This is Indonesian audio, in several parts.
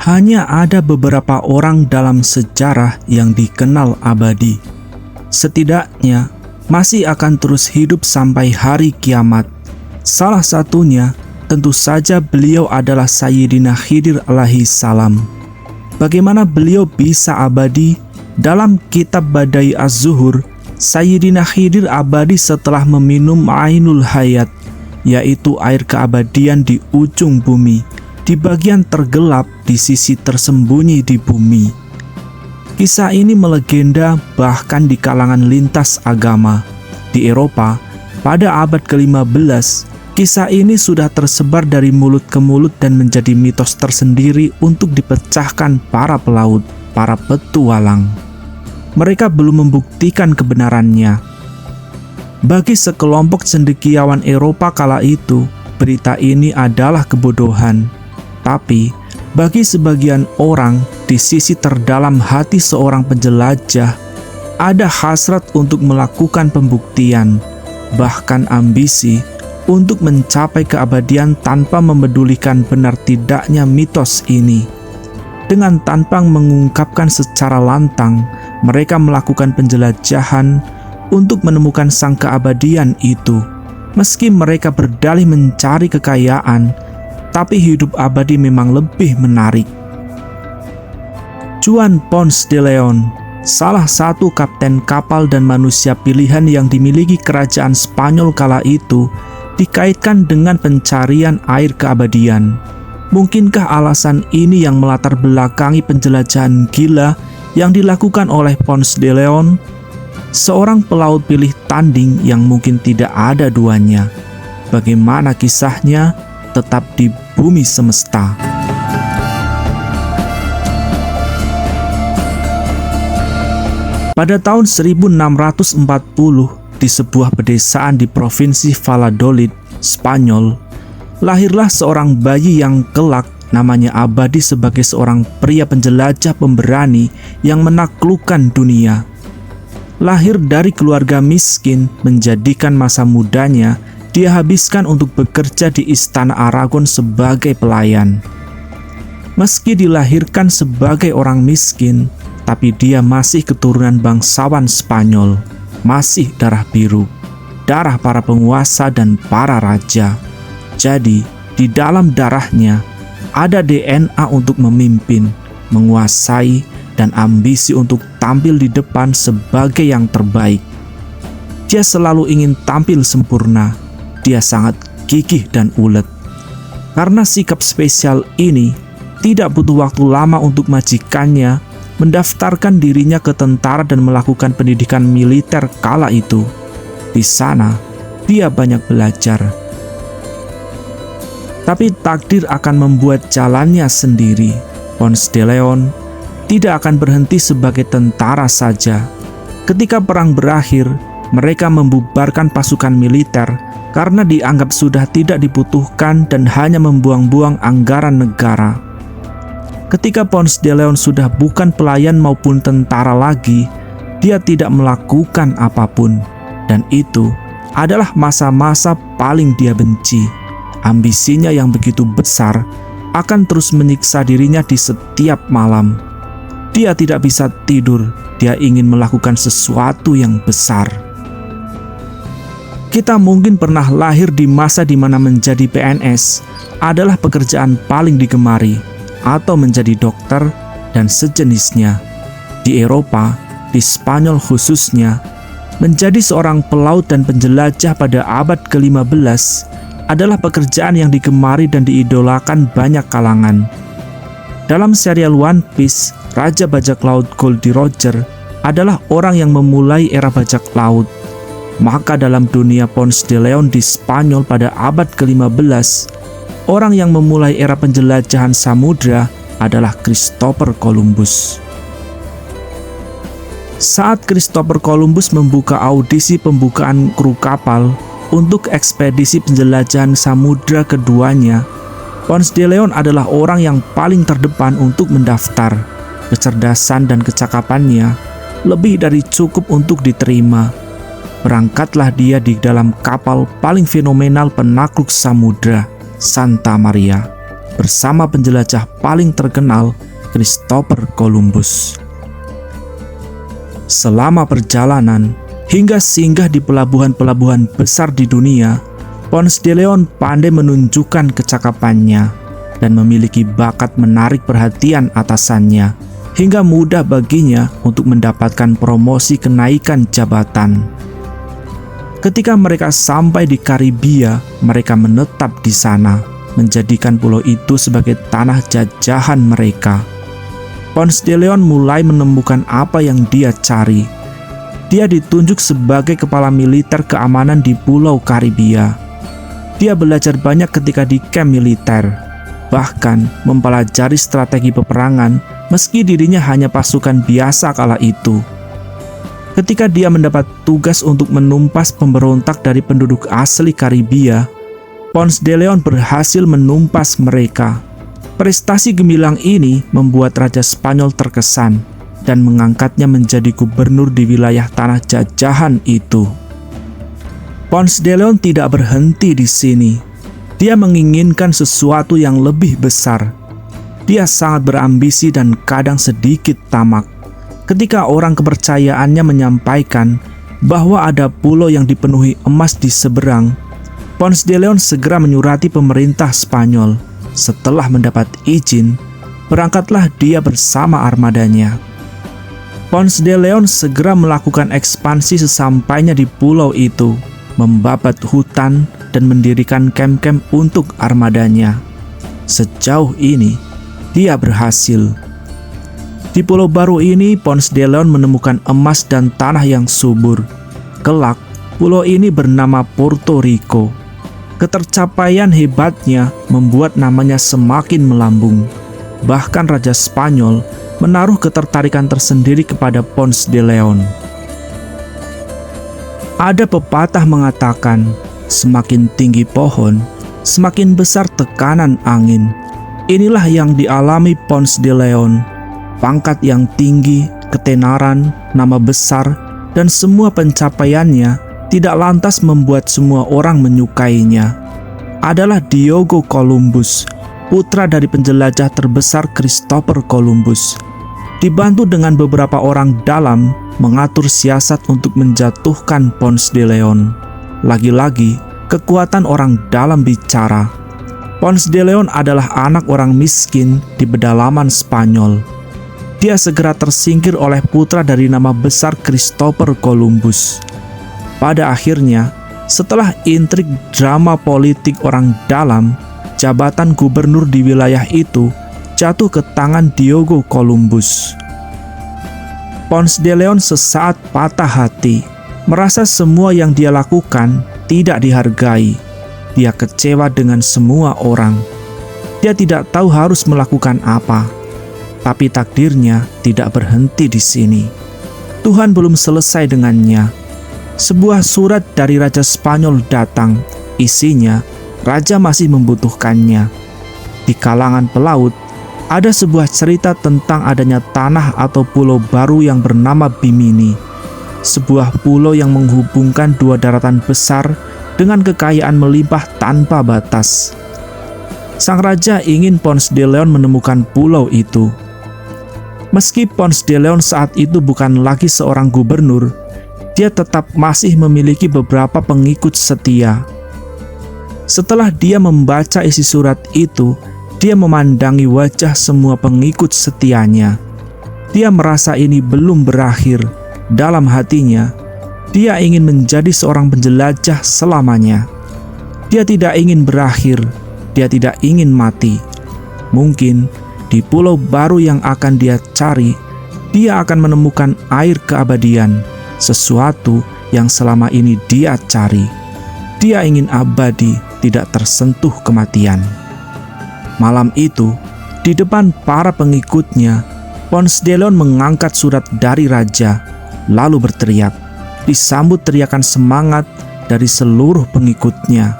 hanya ada beberapa orang dalam sejarah yang dikenal abadi. Setidaknya masih akan terus hidup sampai hari kiamat. Salah satunya tentu saja beliau adalah Sayyidina Khidir alaihi salam. Bagaimana beliau bisa abadi? Dalam kitab Badai Az-Zuhur, Sayyidina Khidir abadi setelah meminum Ainul Hayat, yaitu air keabadian di ujung bumi, di bagian tergelap di sisi tersembunyi di bumi. Kisah ini melegenda bahkan di kalangan lintas agama. Di Eropa, pada abad ke-15, kisah ini sudah tersebar dari mulut ke mulut dan menjadi mitos tersendiri untuk dipecahkan para pelaut, para petualang. Mereka belum membuktikan kebenarannya. Bagi sekelompok cendekiawan Eropa kala itu, berita ini adalah kebodohan. Tapi, bagi sebagian orang, di sisi terdalam hati seorang penjelajah, ada hasrat untuk melakukan pembuktian, bahkan ambisi untuk mencapai keabadian tanpa memedulikan benar tidaknya mitos ini. Dengan tanpa mengungkapkan secara lantang, mereka melakukan penjelajahan untuk menemukan sang keabadian itu. Meski mereka berdalih mencari kekayaan, tapi hidup abadi memang lebih menarik. Juan Ponce de Leon, salah satu kapten kapal dan manusia pilihan yang dimiliki kerajaan Spanyol kala itu, dikaitkan dengan pencarian air keabadian. Mungkinkah alasan ini yang melatar belakangi penjelajahan gila yang dilakukan oleh Ponce de Leon? Seorang pelaut pilih tanding yang mungkin tidak ada duanya. Bagaimana kisahnya? Tetap di Bumi Semesta. Pada tahun 1640, di sebuah pedesaan di provinsi Valladolid, Spanyol, lahirlah seorang bayi yang kelak namanya abadi sebagai seorang pria penjelajah pemberani yang menaklukkan dunia. Lahir dari keluarga miskin, menjadikan masa mudanya dia habiskan untuk bekerja di Istana Aragon sebagai pelayan. Meski dilahirkan sebagai orang miskin, tapi dia masih keturunan bangsawan Spanyol, masih darah biru, darah para penguasa dan para raja. Jadi, di dalam darahnya ada DNA untuk memimpin, menguasai, dan ambisi untuk tampil di depan sebagai yang terbaik. Dia selalu ingin tampil sempurna. Dia sangat gigih dan ulet. Karena sikap spesial ini, tidak butuh waktu lama untuk majikannya mendaftarkan dirinya ke tentara dan melakukan pendidikan militer kala itu. Di sana, dia banyak belajar. Tapi takdir akan membuat jalannya sendiri. Ponce de Leon tidak akan berhenti sebagai tentara saja. Ketika perang berakhir, mereka membubarkan pasukan militer karena dianggap sudah tidak dibutuhkan dan hanya membuang-buang anggaran negara. Ketika Ponce de Leon sudah bukan pelayan maupun tentara lagi, dia tidak melakukan apapun. Dan itu adalah masa-masa paling dia benci. Ambisinya yang begitu besar akan terus menyiksa dirinya di setiap malam. Dia tidak bisa tidur, dia ingin melakukan sesuatu yang besar. Kita mungkin pernah lahir di masa di mana menjadi PNS adalah pekerjaan paling digemari, atau menjadi dokter dan sejenisnya. Di Eropa, di Spanyol khususnya, menjadi seorang pelaut dan penjelajah pada abad ke-15 adalah pekerjaan yang digemari dan diidolakan banyak kalangan. Dalam serial One Piece, Raja Bajak Laut Goldie Roger adalah orang yang memulai era bajak laut. Maka dalam dunia Ponce de Leon di Spanyol pada abad ke-15, orang yang memulai era penjelajahan samudra adalah Christopher Columbus. Saat Christopher Columbus membuka audisi pembukaan kru kapal untuk ekspedisi penjelajahan samudra keduanya, Ponce de Leon adalah orang yang paling terdepan untuk mendaftar. Kecerdasan dan kecakapannya lebih dari cukup untuk diterima. Berangkatlah dia di dalam kapal paling fenomenal penakluk samudra, Santa Maria. bersama penjelajah paling terkenal, Christopher Columbus. Selama perjalanan hingga singgah di pelabuhan-pelabuhan besar di dunia, Ponce de Leon pandai menunjukkan kecakapannya dan memiliki bakat menarik perhatian atasannya, hingga mudah baginya untuk mendapatkan promosi kenaikan jabatan. Ketika mereka sampai di Karibia, mereka menetap di sana, menjadikan pulau itu sebagai tanah jajahan mereka. Ponce de Leon mulai menemukan apa yang dia cari. Dia ditunjuk sebagai kepala militer keamanan di Pulau Karibia. Dia belajar banyak ketika di kamp militer, bahkan mempelajari strategi peperangan meski dirinya hanya pasukan biasa kala itu. Ketika dia mendapat tugas untuk menumpas pemberontak dari penduduk asli Karibia, Ponce de Leon berhasil menumpas mereka. Prestasi gemilang ini membuat Raja Spanyol terkesan dan mengangkatnya menjadi gubernur di wilayah tanah jajahan itu. Ponce de Leon tidak berhenti di sini. Dia menginginkan sesuatu yang lebih besar. Dia sangat berambisi dan kadang sedikit tamak. Ketika orang kepercayaannya menyampaikan bahwa ada pulau yang dipenuhi emas di seberang, Ponce de Leon segera menyurati pemerintah Spanyol. Setelah mendapat izin, berangkatlah dia bersama armadanya. Ponce de Leon segera melakukan ekspansi sesampainya di pulau itu, membabat hutan dan mendirikan kamp-kamp untuk armadanya. Sejauh ini, dia berhasil. Di pulau baru ini, Ponce de Leon menemukan emas dan tanah yang subur. Kelak, pulau ini bernama Puerto Rico. Ketercapaian hebatnya membuat namanya semakin melambung. Bahkan Raja Spanyol menaruh ketertarikan tersendiri kepada Ponce de Leon. Ada pepatah mengatakan, semakin tinggi pohon, semakin besar tekanan angin. Inilah yang dialami Ponce de Leon. Pangkat yang tinggi, ketenaran, nama besar, dan semua pencapaiannya tidak lantas membuat semua orang menyukainya. Adalah Diego Columbus, putra dari penjelajah terbesar Christopher Columbus. Dibantu dengan beberapa orang dalam, mengatur siasat untuk menjatuhkan Ponce de Leon. Lagi-lagi, kekuatan orang dalam bicara. Ponce de Leon adalah anak orang miskin di pedalaman Spanyol. Dia segera tersingkir oleh putra dari nama besar Christopher Columbus. Pada akhirnya, setelah intrik drama politik orang dalam, jabatan gubernur di wilayah itu jatuh ke tangan Diego Columbus. Ponce de Leon sesaat patah hati, merasa semua yang dia lakukan tidak dihargai. Dia kecewa dengan semua orang. Dia tidak tahu harus melakukan apa. Tapi takdirnya tidak berhenti di sini. Tuhan belum selesai dengannya. Sebuah surat dari Raja Spanyol datang. Isinya, Raja masih membutuhkannya. Di kalangan pelaut, ada sebuah cerita tentang adanya tanah atau pulau baru yang bernama Bimini. Sebuah pulau yang menghubungkan dua daratan besar dengan kekayaan melimpah tanpa batas. Sang raja ingin Ponce de Leon menemukan pulau itu. Meski Ponce de Leon saat itu bukan lagi seorang gubernur, dia tetap masih memiliki beberapa pengikut setia. Setelah dia membaca isi surat itu, dia memandangi wajah semua pengikut setianya. Dia merasa ini belum berakhir. Dalam hatinya, dia ingin menjadi seorang penjelajah selamanya. Dia tidak ingin berakhir. Dia tidak ingin mati. Mungkin di pulau baru yang akan dia cari, dia akan menemukan air keabadian, sesuatu yang selama ini dia cari. Dia ingin abadi, tidak tersentuh kematian. Malam itu, di depan para pengikutnya, Ponce de Leon mengangkat surat dari raja, lalu berteriak. Disambut teriakan semangat dari seluruh pengikutnya.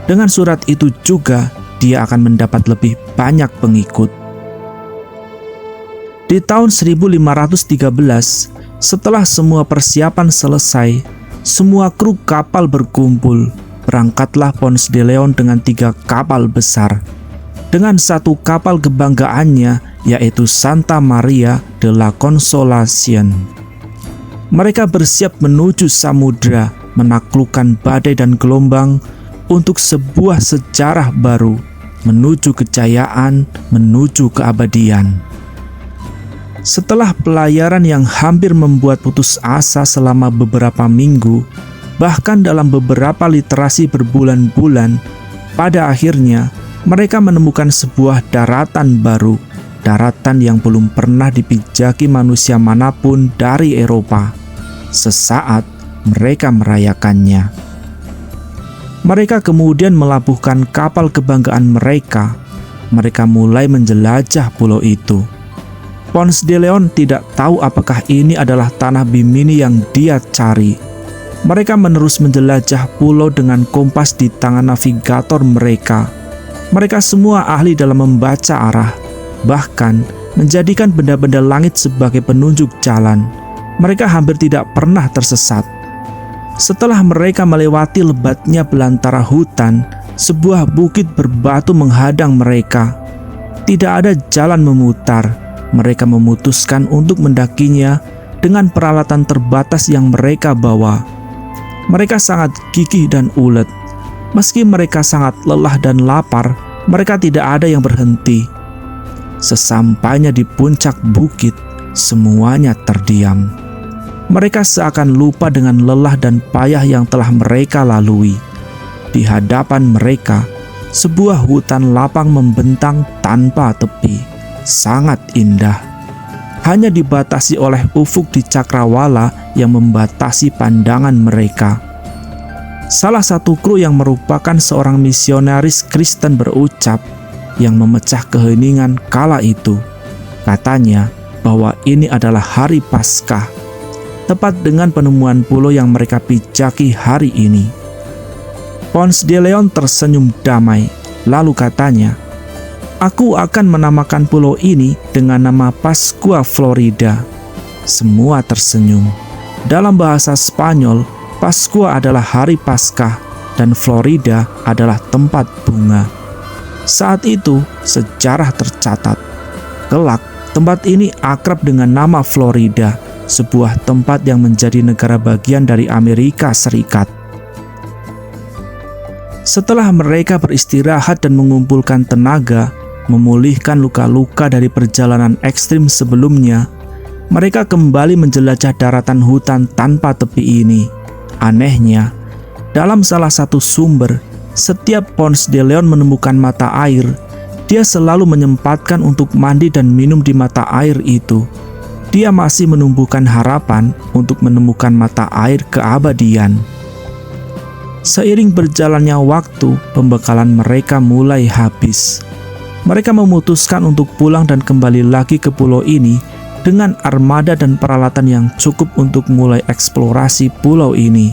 Dengan surat itu juga, dia akan mendapat lebih banyak pengikut. Di tahun 1513, setelah semua persiapan selesai, semua kru kapal berkumpul. Berangkatlah Ponce de Leon dengan 3 kapal besar. dengan satu kapal kebanggaannya, yaitu Santa Maria de la Consolación. Mereka bersiap menuju samudra, menaklukkan badai dan gelombang untuk sebuah sejarah baru, menuju kejayaan, menuju keabadian. Setelah pelayaran yang hampir membuat putus asa selama beberapa minggu, bahkan dalam beberapa literasi berbulan-bulan, pada akhirnya mereka menemukan sebuah daratan baru, daratan yang belum pernah dipijaki manusia manapun dari Eropa. Sesaat mereka merayakannya. Mereka kemudian melabuhkan kapal kebanggaan mereka. Mereka mulai menjelajah pulau itu. Ponce de Leon tidak tahu apakah ini adalah tanah Bimini yang dia cari. Mereka menerus menjelajah pulau dengan kompas di tangan navigator mereka. Mereka semua ahli dalam membaca arah, bahkan menjadikan benda-benda langit sebagai penunjuk jalan. Mereka hampir tidak pernah tersesat. Setelah mereka melewati lebatnya belantara hutan, sebuah bukit berbatu menghadang mereka. Tidak ada jalan memutar. Mereka memutuskan untuk mendakinya dengan peralatan terbatas yang mereka bawa. Mereka sangat gigih dan ulet. Meski mereka sangat lelah dan lapar, mereka tidak ada yang berhenti. Sesampainya di puncak bukit, semuanya terdiam. Mereka seakan lupa dengan lelah dan payah yang telah mereka lalui. Di hadapan mereka, sebuah hutan lapang membentang tanpa tepi. Sangat indah. Hanya dibatasi oleh ufuk di cakrawala yang membatasi pandangan mereka. Salah satu kru yang merupakan seorang misionaris Kristen berucap, yang memecah keheningan kala itu. Katanya bahwa ini adalah hari Paskah, tepat dengan penemuan pulau yang mereka pijaki hari ini. Ponce de Leon tersenyum damai, lalu katanya, "Aku akan menamakan pulau ini dengan nama Pascua Florida." Semua tersenyum. Dalam bahasa Spanyol, Pascua adalah hari Paskah dan Florida adalah tempat bunga. Saat itu, sejarah tercatat. Kelak, tempat ini akrab dengan nama Florida, sebuah tempat yang menjadi negara bagian dari Amerika Serikat. Setelah mereka beristirahat dan mengumpulkan tenaga, memulihkan luka-luka dari perjalanan ekstrim sebelumnya, mereka kembali menjelajah daratan hutan tanpa tepi ini. Anehnya, dalam salah satu sumber, setiap Ponce de Leon menemukan mata air, dia selalu menyempatkan untuk mandi dan minum di mata air itu. Dia masih menumbuhkan harapan untuk menemukan mata air keabadian. Seiring berjalannya waktu, pembekalan mereka mulai habis. Mereka memutuskan untuk pulang dan kembali lagi ke pulau ini dengan armada dan peralatan yang cukup untuk mulai eksplorasi pulau ini.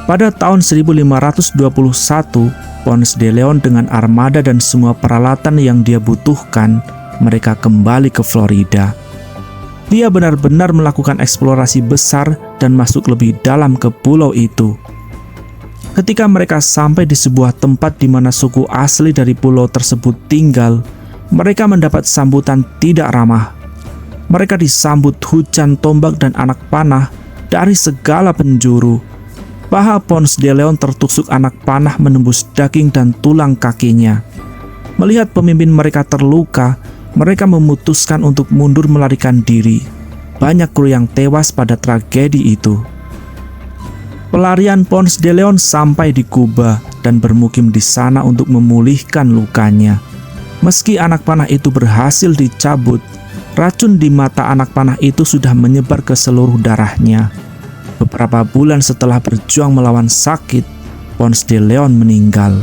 Pada tahun 1521, Ponce de Leon dengan armada dan semua peralatan yang dia butuhkan, mereka kembali ke Florida. Dia benar-benar melakukan eksplorasi besar dan masuk lebih dalam ke pulau itu. Ketika mereka sampai di sebuah tempat di mana suku asli dari pulau tersebut tinggal, mereka mendapat sambutan tidak ramah. Mereka disambut hujan tombak dan anak panah dari segala penjuru. Paha Ponce de Leon tertusuk anak panah menembus daging dan tulang kakinya. Melihat pemimpin mereka terluka, mereka memutuskan untuk mundur melarikan diri. Banyak kru yang tewas pada tragedi itu. Pelarian Ponce de Leon sampai di Kuba dan bermukim di sana untuk memulihkan lukanya. Meski anak panah itu berhasil dicabut, racun di mata anak panah itu sudah menyebar ke seluruh darahnya. Beberapa bulan setelah berjuang melawan sakit, Ponce de Leon meninggal.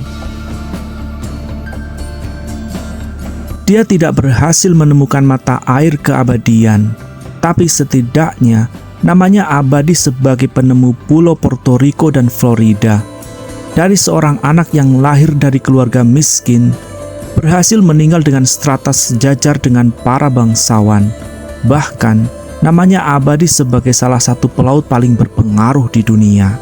Dia tidak berhasil menemukan mata air keabadian, tapi setidaknya namanya abadi sebagai penemu pulau Puerto Rico dan Florida. Dari seorang anak yang lahir dari keluarga miskin, berhasil meninggal dengan strata sejajar dengan para bangsawan. Bahkan, namanya abadi sebagai salah satu pelaut paling berpengaruh di dunia.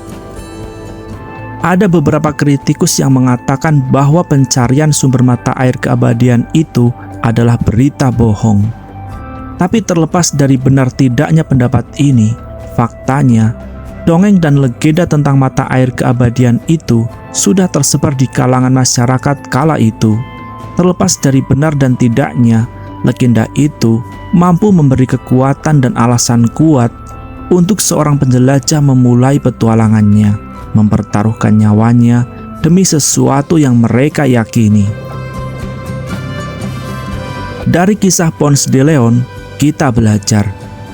Ada beberapa kritikus yang mengatakan bahwa pencarian sumber mata air keabadian itu adalah berita bohong. Tapi terlepas dari benar tidaknya pendapat ini, faktanya, dongeng dan legenda tentang mata air keabadian itu sudah tersebar di kalangan masyarakat kala itu. Terlepas dari benar dan tidaknya, legenda itu mampu memberi kekuatan dan alasan kuat untuk seorang penjelajah memulai petualangannya, mempertaruhkan nyawanya demi sesuatu yang mereka yakini. Dari kisah Ponce de Leon, kita belajar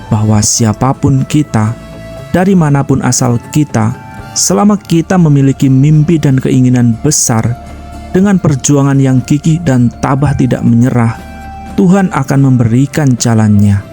bahwa siapapun kita, dari manapun asal kita, selama kita memiliki mimpi dan keinginan besar, dengan perjuangan yang gigih dan tabah tidak menyerah, Tuhan akan memberikan jalannya.